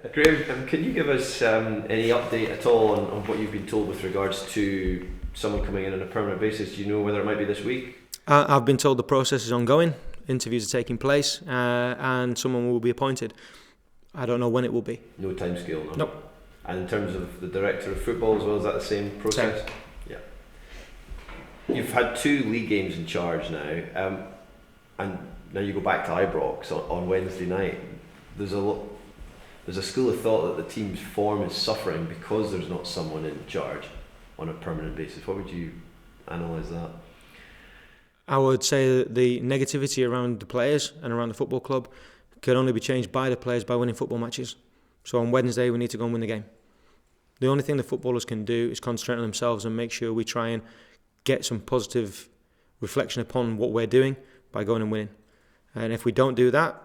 Graeme, can you give us any update at all on what you've been told with regards to someone coming in on a permanent basis? Do you know whether it might be this week? I've been told the process is ongoing, interviews are taking place, and someone will be appointed. I don't know when it will be. No timescale, no? Nope. And in terms of the director of football as well, is that the same process? Same. Yeah. You've had 2 league games in charge now, and now you go back to Ibrox on Wednesday night. There's a school of thought that the team's form is suffering because there's not someone in charge on a permanent basis. What would you analyse that? I would say that the negativity around the players and around the football club can only be changed by the players by winning football matches. So on Wednesday we need to go and win the game. The only thing the footballers can do is concentrate on themselves and make sure we try and get some positive reflection upon what we're doing by going and winning. And if we don't do that,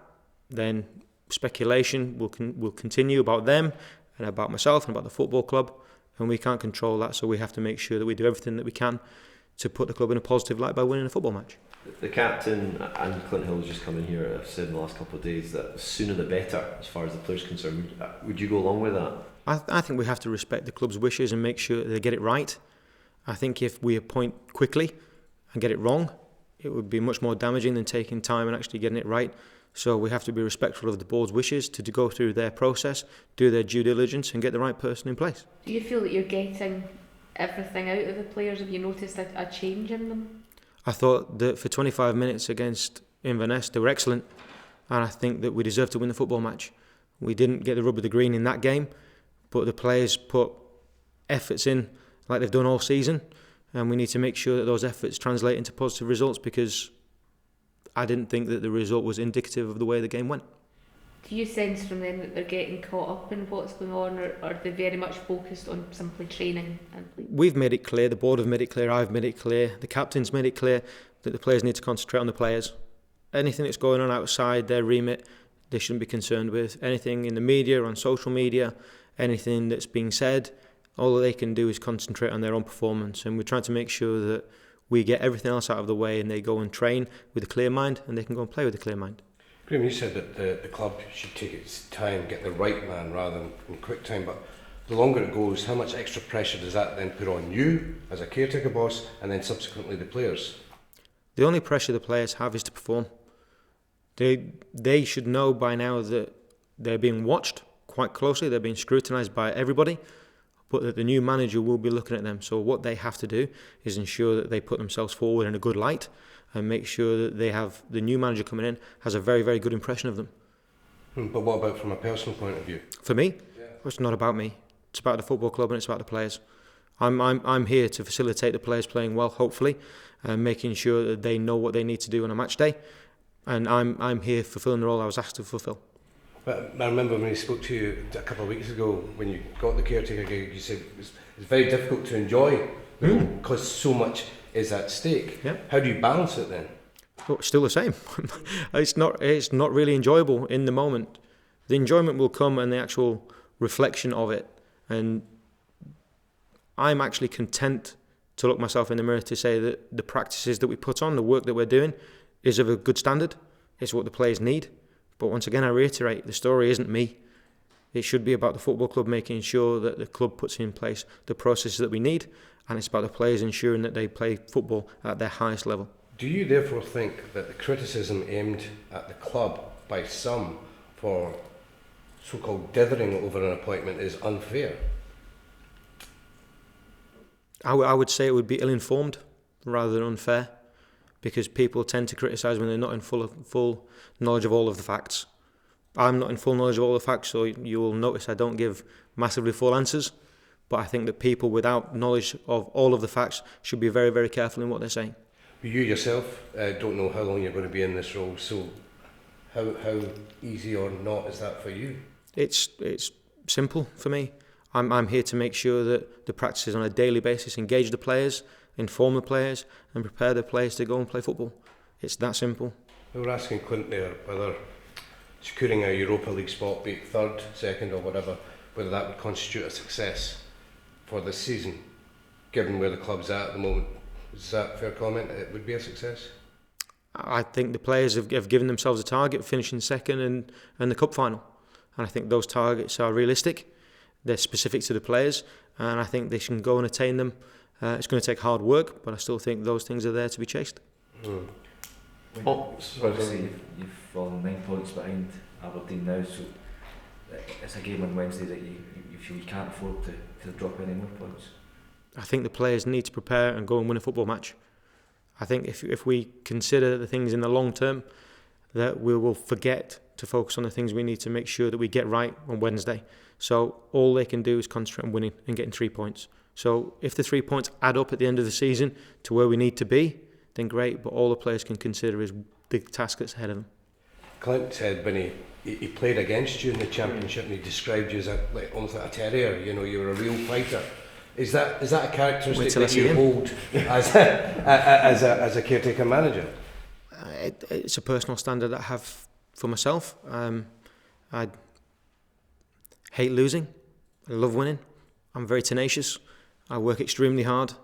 then speculation will continue about them and about myself and about the football club, and we can't control that, so we have to make sure that we do everything that we can to put the club in a positive light by winning a football match. The captain and Clint Hill's just come in here. I've said in the last couple of days that the sooner the better as far as the players are concerned. Would you go along with that? I think we have to respect the club's wishes and make sure that they get it right. I think if we appoint quickly and get it wrong, it would be much more damaging than taking time and actually getting it right. So we have to be respectful of the board's wishes to go through their process, do their due diligence and get the right person in place. Do you feel that you're getting everything out of the players? Have you noticed a change in them? I thought that for 25 minutes against Inverness they were excellent, and I think that we deserved to win the football match. We didn't get the rub of the green in that game, but the players put efforts in like they've done all season, and we need to make sure that those efforts translate into positive results, because I didn't think that the result was indicative of the way the game went. Do you sense from them that they're getting caught up in what's going on, or are they very much focused on simply training? We've made it clear, the board have made it clear, I've made it clear, the captain's made it clear that the players need to concentrate on the players. Anything that's going on outside their remit, they shouldn't be concerned with. Anything in the media, on social media, anything that's being said, all that they can do is concentrate on their own performance, and we're trying to make sure that we get everything else out of the way and they go and train with a clear mind and they can go and play with a clear mind. Graeme, you said that the club should take its time, get the right man rather than in quick time, but the longer it goes, how much extra pressure does that then put on you as a caretaker boss and then subsequently the players? The only pressure the players have is to perform. They should know by now that they're being watched quite closely, they're being scrutinised by everybody, but that the new manager will be looking at them. So what they have to do is ensure that they put themselves forward in a good light and make sure that they have the new manager coming in has a very, very good impression of them. But what about from a personal point of view? For me, it's not about me. It's about the football club and it's about the players. I'm here to facilitate the players playing well, hopefully, and making sure that they know what they need to do on a match day. And I'm here fulfilling the role I was asked to fulfil. But I remember when I spoke to you a couple of weeks ago when you got the caretaker gig, you said it's very difficult to enjoy because so much is at stake. Yeah. How do you balance it then? Well, still the same. It's not really enjoyable in the moment. The enjoyment will come in the actual reflection of it, and I'm actually content to look myself in the mirror to say that the practices that we put on, the work that we're doing, is of a good standard. It's what the players need. But once again, I reiterate, the story isn't me. It should be about the football club making sure that the club puts in place the processes that we need, and it's about the players ensuring that they play football at their highest level. Do you therefore think that the criticism aimed at the club by some for so-called dithering over an appointment is unfair? I would say it would be ill-informed rather than unfair, because people tend to criticise when they're not in full knowledge of all of the facts. I'm not in full knowledge of all the facts, so you will notice I don't give massively full answers, but I think that people without knowledge of all of the facts should be very, very careful in what they're saying. You yourself don't know how long you're going to be in this role, so how easy or not is that for you? It's simple for me. I'm here to make sure that the practices on a daily basis engage the players, inform the players and prepare the players to go and play football. It's that simple. We were asking Clint there whether securing a Europa League spot, be it third, second or whatever, whether that would constitute a success for this season, given where the club's at the moment. Is that a fair comment? It would be a success? I think the players have given themselves a target, finishing second and the cup final. And I think those targets are realistic. They're specific to the players, and I think they can go and attain them. It's going to take hard work, but I still think those things are there to be chased. Obviously, you've fallen 9 points behind Aberdeen now, so it's a game on Wednesday that you feel you can't afford to drop any more points. I think the players need to prepare and go and win a football match. I think if we consider the things in the long term, that we will forget to focus on the things we need to make sure that we get right on Wednesday. So all they can do is concentrate on winning and getting 3 points. So if the 3 points add up at the end of the season to where we need to be, then great, but all the players can consider is the task that's ahead of them. Clint said when he played against you in the Championship and he described you as almost like a terrier, you were a real fighter. Is that a characteristic that you hold as a caretaker manager? It's a personal standard that I have for myself. I hate losing. I love winning. I'm very tenacious. I work extremely hard.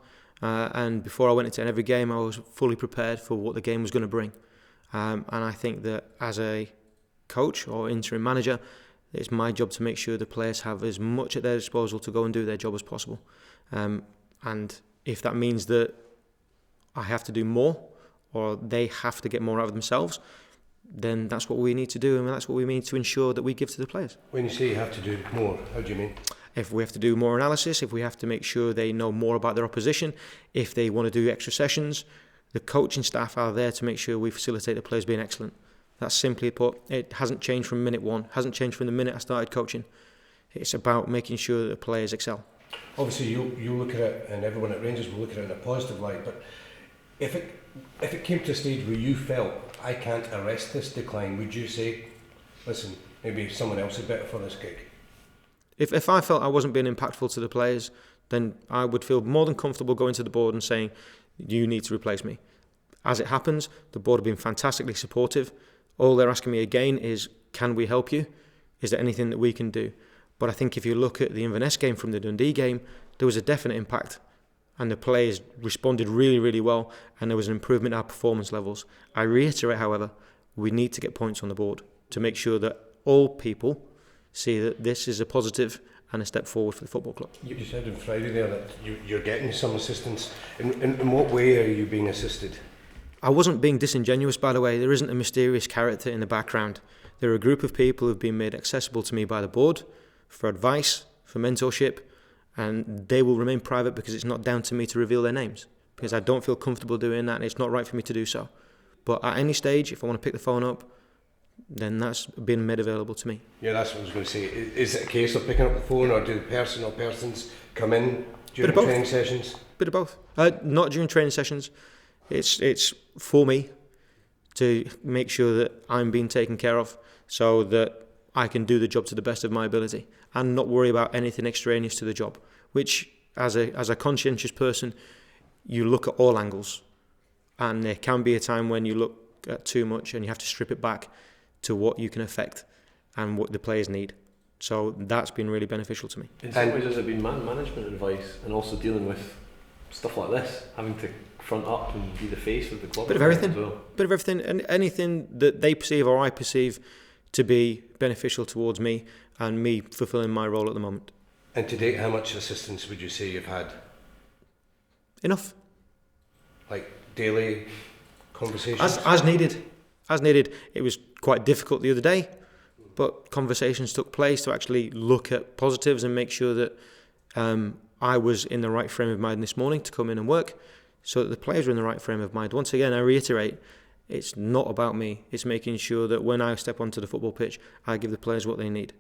And before I went into every game, I was fully prepared for what the game was going to bring. And I think that as a coach or interim manager, it's my job to make sure the players have as much at their disposal to go and do their job as possible. And if that means that I have to do more, or they have to get more out of themselves, then that's what we need to do, and that's what we need to ensure that we give to the players. When you say you have to do more, how do you mean? If we have to do more analysis, if we have to make sure they know more about their opposition, if they want to do extra sessions, the coaching staff are there to make sure we facilitate the players being excellent. That's simply put. It hasn't changed from minute one, hasn't changed from the minute I started coaching. It's about making sure that the players excel. Obviously you look at it, and everyone at Rangers will look at it in a positive light, but if it came to a stage where you felt, I can't arrest this decline, would you say, listen, maybe someone else is better for this gig? If I felt I wasn't being impactful to the players, then I would feel more than comfortable going to the board and saying, you need to replace me. As it happens, the board have been fantastically supportive. All they're asking me again is, can we help you? Is there anything that we can do? But I think if you look at the Inverness game from the Dundee game, there was a definite impact. And the players responded really, really well, and there was an improvement in our performance levels. I reiterate, however, we need to get points on the board to make sure that all people see that this is a positive and a step forward for the football club. You said on Friday there that you're getting some assistance. In what way are you being assisted? I wasn't being disingenuous, by the way. There isn't a mysterious character in the background. There are a group of people who've been made accessible to me by the board for advice, for mentorship, and they will remain private because it's not down to me to reveal their names, because I don't feel comfortable doing that and it's not right for me to do so. But at any stage, if I want to pick the phone up, then that's been made available to me. Yeah, that's what I was going to say. Is it a case of picking up the phone, or do the person or persons come in during training sessions? Bit of both. Not during training sessions. It's for me to make sure that I'm being taken care of so that I can do the job to the best of my ability and not worry about anything extraneous to the job, which as a conscientious person, you look at all angles, and there can be a time when you look at too much and you have to strip it back to what you can affect and what the players need. So that's been really beneficial to me. In some ways, has it been management advice and also dealing with stuff like this, having to front up and be the face of the club? Bit of everything. Bit of everything, and anything that they perceive or I perceive to be beneficial towards me and me fulfilling my role at the moment. And to date, how much assistance would you say you've had? Enough. Like daily conversations? As needed. As needed. It was quite difficult the other day, but conversations took place to actually look at positives and make sure that I was in the right frame of mind this morning to come in and work, so that the players were in the right frame of mind. Once again, I reiterate, it's not about me. It's making sure that when I step onto the football pitch, I give the players what they need.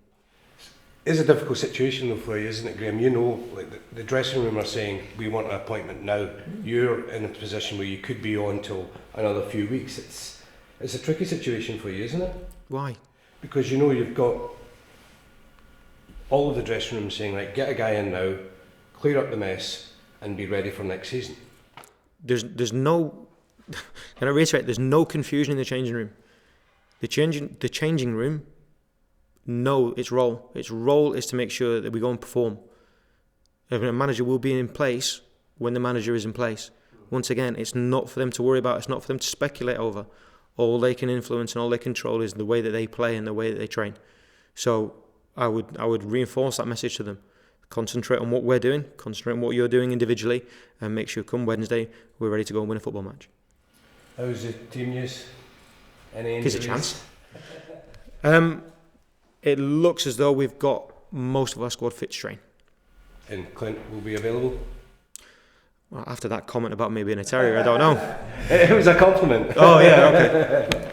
It's a difficult situation though for you, isn't it, Graeme? You know, like the dressing room are saying, we want an appointment now. You're in a position where you could be on till another few weeks. It's a tricky situation for you, isn't it? Why? Because you know you've got all of the dressing room saying, like, get a guy in now, clear up the mess, and be ready for next season. There's no, can I reiterate, there's no confusion in the changing room. The changing room know its role. Its role is to make sure that we go and perform. A manager will be in place when the manager is in place. Once again, it's not for them to worry about, it's not for them to speculate over. All they can influence and all they control is the way that they play and the way that they train. So I would reinforce that message to them. Concentrate on what we're doing, concentrate on what you're doing individually, and make sure come Wednesday we're ready to go and win a football match. How's the team news? Any Gives injuries? a chance. It looks as though we've got most of our squad fit to train. And Clint will be available? Well, after that comment about me being a terrier, I don't know. It was a compliment. Oh yeah, okay.